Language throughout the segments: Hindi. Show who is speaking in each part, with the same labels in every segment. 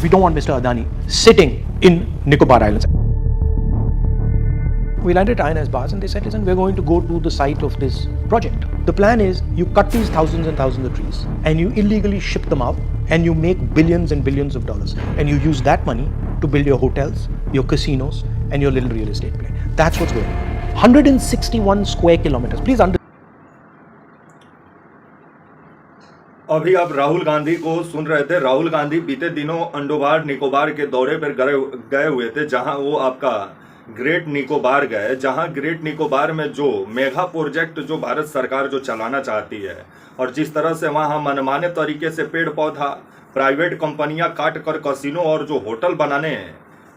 Speaker 1: We don't want Mr. Adani sitting in Nicobar Islands. We landed at INS Bars and they said, listen, we're going to go to the site of this project. The plan is you cut these thousands and thousands of trees and you illegally ship them out and you make billions and billions of dollars and you use that money to build your hotels, your casinos and your little real estate play. That's what's going on. 161 square kilometers. Please understand.
Speaker 2: अभी आप राहुल गांधी को सुन रहे थे। राहुल गांधी बीते दिनों अंडोबार निकोबार के दौरे पर गए हुए थे, जहां वो आपका ग्रेट निकोबार गए, जहां ग्रेट निकोबार में जो मेगा प्रोजेक्ट जो भारत सरकार जो चलाना चाहती है और जिस तरह से वहां मनमाने तरीके से पेड़ पौधा प्राइवेट कंपनियां काट कर कसिनो और जो होटल बनाने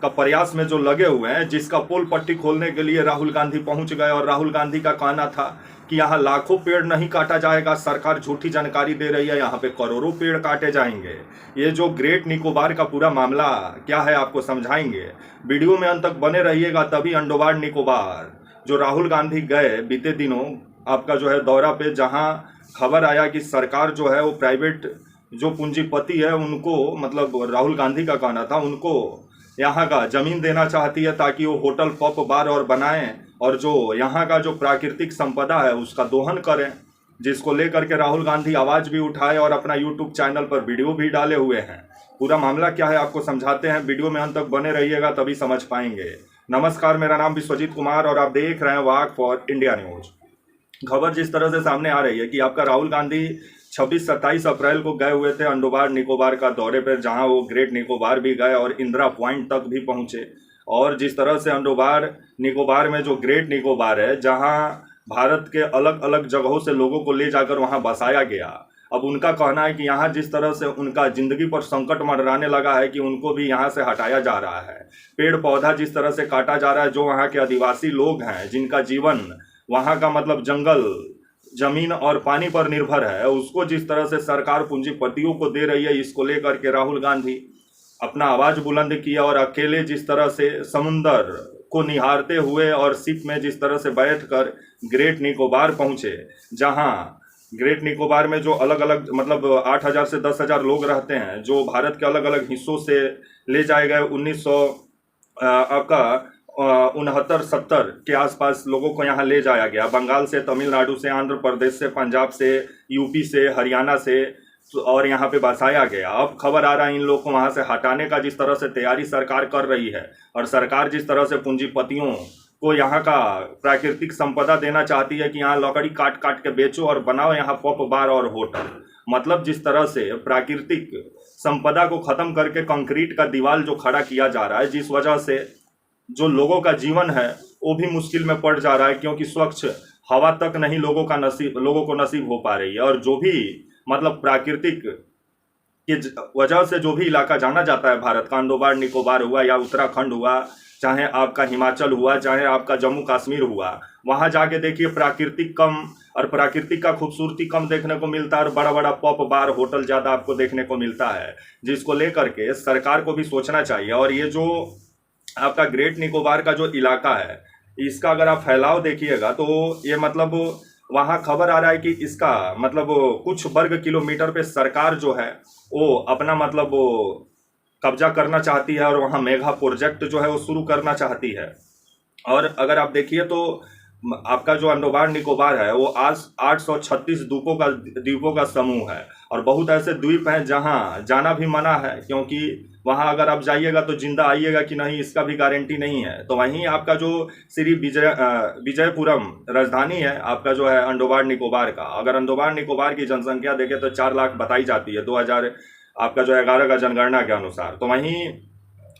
Speaker 2: का प्रयास में जो लगे हुए हैं, जिसका पोल पट्टी खोलने के लिए राहुल गांधी पहुंच गए। और राहुल गांधी का कहना था कि यहाँ लाखों पेड़ नहीं काटा जाएगा, सरकार झूठी जानकारी दे रही है, यहाँ पे करोड़ों पेड़ काटे जाएंगे। ये जो ग्रेट निकोबार का पूरा मामला क्या है आपको समझाएंगे, वीडियो में अंत तक बने रहिएगा। तभी अंडोबार निकोबार जो राहुल गांधी गए बीते दिनों आपका जो है दौरा पे, जहाँ खबर आया कि सरकार जो है वो प्राइवेट जो पूंजीपति है उनको, मतलब राहुल गांधी का कहना था, उनको यहाँ का ज़मीन देना चाहती है ताकि वो होटल पब बार और बनाएं और जो यहाँ का जो प्राकृतिक संपदा है उसका दोहन करें, जिसको लेकर के राहुल गांधी आवाज़ भी उठाए और अपना यूट्यूब चैनल पर वीडियो भी डाले हुए हैं। पूरा मामला क्या है आपको समझाते हैं, वीडियो में अंत तक बने रहिएगा तभी समझ पाएंगे। नमस्कार, मेरा नाम विश्वजीत कुमार और आप देख रहे हैं वाक फॉर इंडिया न्यूज। खबर जिस तरह से सामने आ रही है कि आपका राहुल गांधी 26-27 अप्रैल को गए हुए थे अंडोबार निकोबार का दौरे पर, जहां वो ग्रेट निकोबार भी गए और इंदिरा पॉइंट तक भी पहुंचे। और जिस तरह से अंडोबार निकोबार में जो ग्रेट निकोबार है, जहां भारत के अलग अलग जगहों से लोगों को ले जाकर वहां बसाया गया, अब उनका कहना है कि यहाँ जिस तरह से उनका ज़िंदगी पर संकट मंडराने लगा है कि उनको भी यहाँ से हटाया जा रहा है। पेड़ पौधा जिस तरह से काटा जा रहा है, जो वहाँ के आदिवासी लोग हैं जिनका जीवन वहाँ का मतलब जंगल, जमीन और पानी पर निर्भर है, उसको जिस तरह से सरकार पूंजीपतियों को दे रही है, इसको लेकर के राहुल गांधी अपना आवाज़ बुलंद किया और अकेले जिस तरह से समुंदर को निहारते हुए और शिप में जिस तरह से बैठकर ग्रेट निकोबार पहुंचे, जहां ग्रेट निकोबार में जो अलग अलग मतलब 8,000 से 10,000 लोग रहते हैं, जो भारत के अलग अलग हिस्सों से ले जाए गए 1969-70 के आसपास लोगों को यहाँ ले जाया गया। बंगाल से, तमिलनाडु से, आंध्र प्रदेश से, पंजाब से, यूपी से, हरियाणा से, और यहाँ पे बसाया गया। अब खबर आ रहा है इन लोग को वहाँ से हटाने का जिस तरह से तैयारी सरकार कर रही है, और सरकार जिस तरह से पूंजीपतियों को यहाँ का प्राकृतिक संपदा देना चाहती है कि यहाँ लकड़ी काट काट के बेचो और बनाओ यहाँ पब बार और होटल। मतलब जिस तरह से प्राकृतिक संपदा को ख़त्म करके कंक्रीट का दीवार जो खड़ा किया जा रहा है, जिस वजह से जो लोगों का जीवन है वो भी मुश्किल में पड़ जा रहा है, क्योंकि स्वच्छ हवा तक नहीं लोगों को नसीब हो पा रही है। और जो भी मतलब प्राकृतिक की वजह से जो भी इलाका जाना जाता है भारत का, अंडोबार निकोबार हुआ या उत्तराखंड हुआ, चाहे आपका हिमाचल हुआ, चाहे आपका जम्मू कश्मीर हुआ, वहाँ जाके देखिए प्राकृतिक कम और प्राकृतिक का खूबसूरती कम देखने को मिलता है और बड़ा बड़ा पब बार होटल ज़्यादा आपको देखने को मिलता है, जिसको लेकर के सरकार को भी सोचना चाहिए। और ये जो आपका ग्रेट निकोबार का जो इलाका है, इसका अगर आप फैलाव देखिएगा तो ये मतलब वहाँ खबर आ रहा है कि इसका मतलब कुछ वर्ग किलोमीटर पे सरकार जो है वो अपना मतलब कब्जा करना चाहती है और वहाँ मेगा प्रोजेक्ट जो है वो शुरू करना चाहती है। और अगर आप देखिए तो आपका जो अंडोबार निकोबार है वो आज 836 द्वीपों का समूह है, और बहुत ऐसे द्वीप हैं जहाँ जाना भी मना है, क्योंकि वहाँ अगर आप जाइएगा तो जिंदा आइएगा कि नहीं इसका भी गारंटी नहीं है। तो वहीं आपका जो श्री विजयपुरम राजधानी है आपका जो है अंडोबार निकोबार का, अगर अंडोबार निकोबार की जनसंख्या देखें तो 4 लाख बताई जाती है 2000 आपका जो 11 का जनगणना के अनुसार। तो वहीं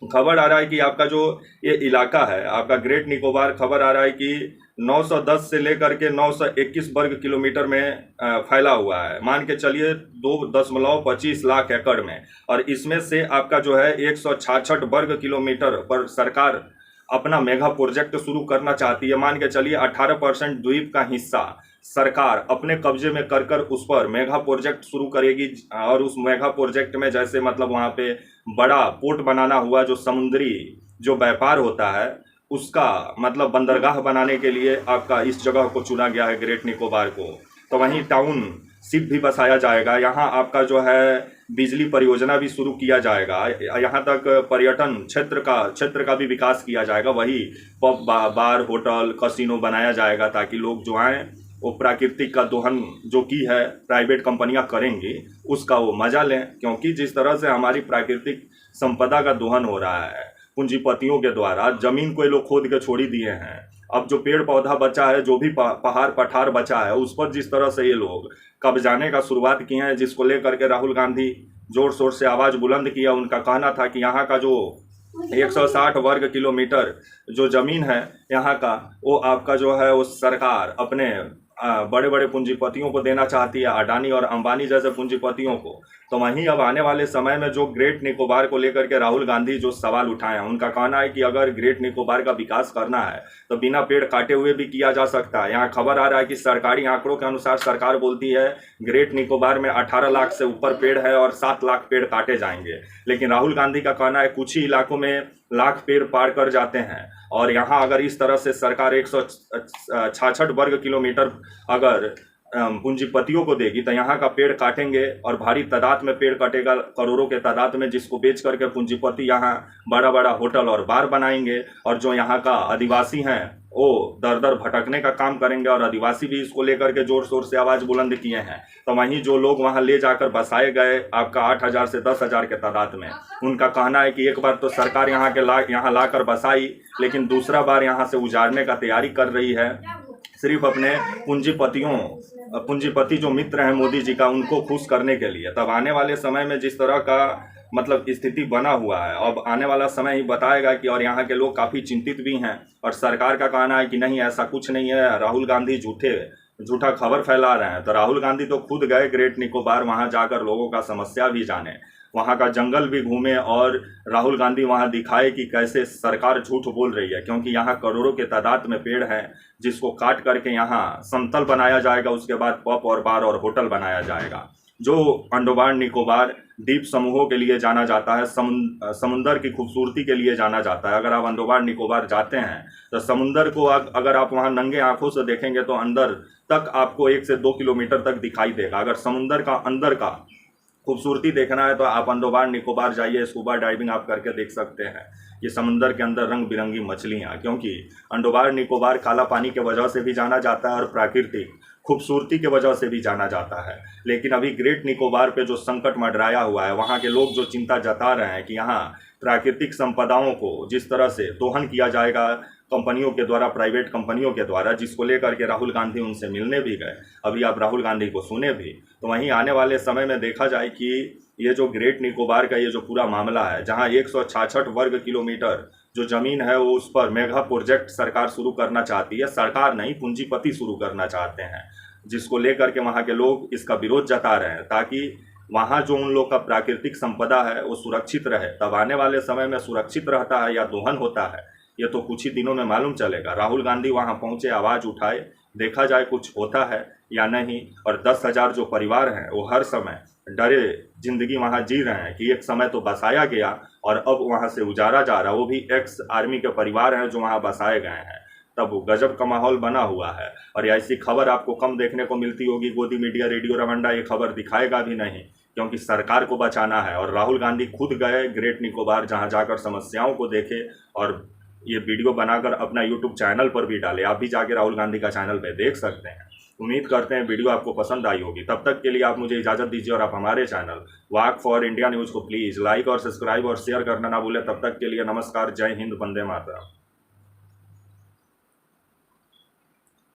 Speaker 2: खबर आ रहा है कि आपका जो ये इलाका है आपका ग्रेट निकोबार, खबर आ रहा है कि 910 से लेकर के 921 वर्ग किलोमीटर में फैला हुआ है। मान के चलिए 2.25 लाख एकड़ में, और इसमें से आपका जो है 166 वर्ग किलोमीटर पर सरकार अपना मेगा प्रोजेक्ट शुरू करना चाहती है। मान के चलिए 18% द्वीप का हिस्सा सरकार अपने कब्जे में कर उस पर मेगा प्रोजेक्ट शुरू करेगी, और उस मेगा प्रोजेक्ट में जैसे मतलब वहाँ पे बड़ा पोर्ट बनाना हुआ, जो समुद्री जो व्यापार होता है उसका मतलब बंदरगाह बनाने के लिए आपका इस जगह को चुना गया है ग्रेट निकोबार को। तो वहीं टाउनशिप भी बसाया जाएगा। यहाँ आपका जो है बिजली परियोजना भी शुरू किया जाएगा, यहाँ तक पर्यटन क्षेत्र का भी विकास किया जाएगा। वही पब बार होटल कसिनो बनाया जाएगा ताकि लोग जो आएँ वो प्राकृतिक का दोहन जो कि है प्राइवेट कंपनियां करेंगी उसका वो मजा लें। क्योंकि जिस तरह से हमारी प्राकृतिक संपदा का दोहन हो रहा है पूंजीपतियों के द्वारा, जमीन को ये लोग खोद के छोड़ ही दिए हैं। अब जो पेड़ पौधा बचा है, जो भी पहाड़ पठार बचा है, उस पर जिस तरह से ये लोग कब्जाने का शुरुआत किए हैं, जिसको लेकर के राहुल गांधी जोर शोर से आवाज़ बुलंद किया। उनका कहना था कि यहाँ का जो 160 वर्ग किलोमीटर जो ज़मीन है यहाँ का, वो आपका जो है वो सरकार अपने बड़े बड़े पूंजीपतियों को देना चाहती है, अडानी और अंबानी जैसे पूंजीपतियों को। तो वहीं अब आने वाले समय में जो ग्रेट निकोबार को लेकर के राहुल गांधी जो सवाल उठाए हैं, उनका कहना है कि अगर ग्रेट निकोबार का विकास करना है तो बिना पेड़ काटे हुए भी किया जा सकता है। यहाँ खबर आ रहा है कि सरकारी आंकड़ों के अनुसार सरकार बोलती है ग्रेट निकोबार में 18 लाख से ऊपर पेड़ है और 7 लाख पेड़ काटे जाएंगे। लेकिन राहुल गांधी का कहना है कुछ ही इलाकों में लाख पेड़ पार कर जाते हैं। और यहाँ अगर इस तरह से सरकार 166 वर्ग किलोमीटर अगर पूंजीपतियों को देगी तो यहाँ का पेड़ काटेंगे और भारी तादाद में पेड़ कटेगा, करोड़ों के तादाद में, जिसको बेच करके पूंजीपति यहाँ बड़ा बड़ा होटल और बार बनाएंगे। और जो यहाँ का आदिवासी हैं वो दर दर भटकने का काम करेंगे और आदिवासी भी इसको लेकर के जोर शोर से आवाज़ बुलंद किए हैं। तो वहीं जो लोग वहाँ ले जाकर बसाए गए आपका 8,000 से 10,000 के तादाद में, उनका कहना है कि एक बार तो सरकार यहाँ लाकर बसाई, लेकिन दूसरा बार यहाँ से उजाड़ने का तैयारी कर रही है, सिर्फ अपने पूंजीपति जो मित्र हैं मोदी जी का, उनको खुश करने के लिए। तब आने वाले समय में जिस तरह का मतलब स्थिति बना हुआ है, अब आने वाला समय ही बताएगा कि, और यहाँ के लोग काफ़ी चिंतित भी हैं। और सरकार का कहना है कि नहीं ऐसा कुछ नहीं है, राहुल गांधी झूठा खबर फैला रहे हैं। तो राहुल गांधी तो खुद गए ग्रेट निकोबार, वहाँ जाकर लोगों का समस्या भी जाने, वहाँ का जंगल भी घूमे और राहुल गांधी वहाँ दिखाए कि कैसे सरकार झूठ बोल रही है। क्योंकि यहाँ करोड़ों के तादाद में पेड़ हैं जिसको काट करके यहाँ समतल बनाया जाएगा, उसके बाद पब और बार और होटल बनाया जाएगा। जो अंडमान निकोबार द्वीप समूहों के लिए जाना जाता है, समुंदर की खूबसूरती के लिए जाना जाता है। अगर आप अंडमान निकोबार जाते हैं तो समुंदर को अगर आप वहाँ नंगे आंखों से देखेंगे तो अंदर तक आपको 1 से 2 किलोमीटर तक दिखाई देगा। अगर समुंदर का अंदर का खूबसूरती देखना है तो आप अंडमान निकोबार जाइए, स्कूबा डाइविंग आप करके देख सकते हैं। ये समुंदर के अंदर रंग बिरंगी मछलियाँ, क्योंकि अंडमान निकोबार काला पानी के वजह से भी जाना जाता है और प्राकृतिक खूबसूरती के वजह से भी जाना जाता है। लेकिन अभी ग्रेट निकोबार पे जो संकट मंडराया हुआ है, वहाँ के लोग जो चिंता जता रहे हैं कि यहाँ प्राकृतिक संपदाओं को जिस तरह से दोहन किया जाएगा कंपनियों के द्वारा, प्राइवेट कंपनियों के द्वारा, जिसको लेकर के राहुल गांधी उनसे मिलने भी गए, अभी आप राहुल गांधी को सुने भी। तो वहीं आने वाले समय में देखा जाए कि ये जो ग्रेट निकोबार का ये जो पूरा मामला है, जहां 166 वर्ग किलोमीटर जो ज़मीन है वो उस पर मेगा प्रोजेक्ट सरकार शुरू करना चाहती है। सरकार नहीं, पूंजीपति शुरू करना चाहते हैं, जिसको लेकर के वहाँ के लोग इसका विरोध जता रहे हैं ताकि वहाँ जो उन लोग का प्राकृतिक संपदा है वो सुरक्षित रहे। तब आने वाले समय में सुरक्षित रहता है या दोहन होता है, ये तो कुछ ही दिनों में मालूम चलेगा। राहुल गांधी वहाँ पहुँचे, आवाज़ उठाए, देखा जाए कुछ होता है या नहीं। और 10,000 जो परिवार हैं वो हर समय डरे जिंदगी वहाँ जी रहे हैं कि एक समय तो बसाया गया और अब वहाँ से उजाड़ा जा रहा है। वो भी एक्स आर्मी के परिवार हैं जो वहाँ बसाए गए हैं। तब गजब का माहौल बना हुआ है। और ऐसी खबर आपको कम देखने को मिलती होगी। गोदी मीडिया, रेडियो रमंडा ये खबर दिखाएगा भी नहीं, क्योंकि सरकार को बचाना है। और राहुल गांधी खुद गए ग्रेट निकोबार, जहाँ जाकर समस्याओं को देखे और ये वीडियो बनाकर अपना यूट्यूब चैनल पर भी डाले। आप भी जाके राहुल गांधी का चैनल पे देख सकते हैं। उम्मीद करते हैं वीडियो आपको पसंद आई होगी। तब तक के लिए आप मुझे इजाज़त दीजिए और आप हमारे channel walk for India news को प्लीज़ लाइक और सब्सक्राइब और शेयर करना ना भूलें। तब तक के लिए नमस्कार, जय हिंद, वंदे मातरम।